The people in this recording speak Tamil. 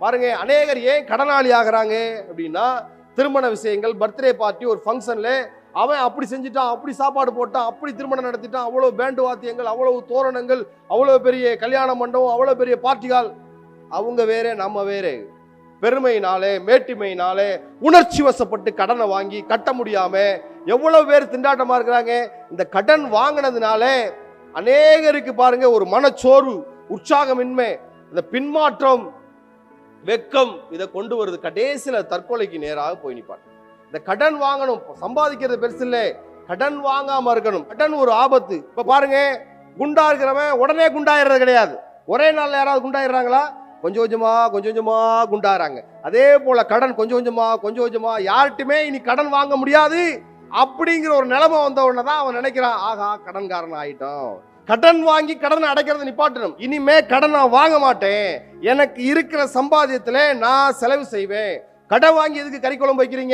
பாருங்க, அநேகர் ஏன் கடனாளி ஆகிறாங்க அப்படின்னா, திருமண விஷயங்கள், பர்த்டே பார்ட்டி, ஒரு ஃபங்க்ஷன்ல அவன் அப்படி செஞ்சுட்டான், அப்படி சாப்பாடு போட்டான், அப்படி திருமணம் நடத்திட்டான், அவ்வளவு பேண்டு வாத்தியங்கள், அவ்வளவு தோரணங்கள், அவ்வளவு பெரிய கல்யாண மண்டபம், அவ்வளவு பெரிய பார்ட்டிகள். அவங்க வேற, நம்ம வேற. பெருமையினாலே, மேட்டிமையினாலே உணர்ச்சி வசப்பட்டு கடனை வாங்கி கட்ட முடியாம எவ்வளவு பேர் திண்டாட்டமா இருக்கிறாங்க. இந்த கடன் வாங்கினதுனால அநேகருக்கு பாருங்க ஒரு மனச்சோர்வு, உற்சாகமின்மை, இந்த பின்மாற்றம், வெக்கம், இதை கொண்டு வருது. கடைசியில தற்கொலைக்கு நேராக போய் நிற்பாங்க. இந்த கடன் வாங்கணும், சம்பாதிக்கிறது பெருசு இல்லை, கடன் வாங்காம இருக்கணும். கடன் ஒரு ஆபத்து. இப்ப பாருங்க, குண்டா இருக்கிறவன் உடனே குண்டாயிடுறது கிடையாது. ஒரே நாள்ல யாராவது குண்டாயிடுறாங்களா? கொஞ்சம் கொஞ்சமா குண்டாகிறாங்க. அதே போல கடன் கொஞ்சம் கொஞ்சமா யார்கிட்டுமே இனி கடன் வாங்க முடியாது அப்படிங்கிற ஒரு நிலைமை வந்த உடனே தான் அவன் நினைக்கிறான், ஆகா கடன்காரன் ஆயிட்டோம். கடன் வாங்கி கடனை அடைக்கிறத நிப்பாட்டணும். இனிமே கடன் நான் வாங்க மாட்டேன், எனக்கு இருக்கிற சம்பாத்தியத்துல நான் செலவு செய்வேன். கடன் வாங்கி எதுக்கு கறி குழம்பு வைக்கிறீங்க?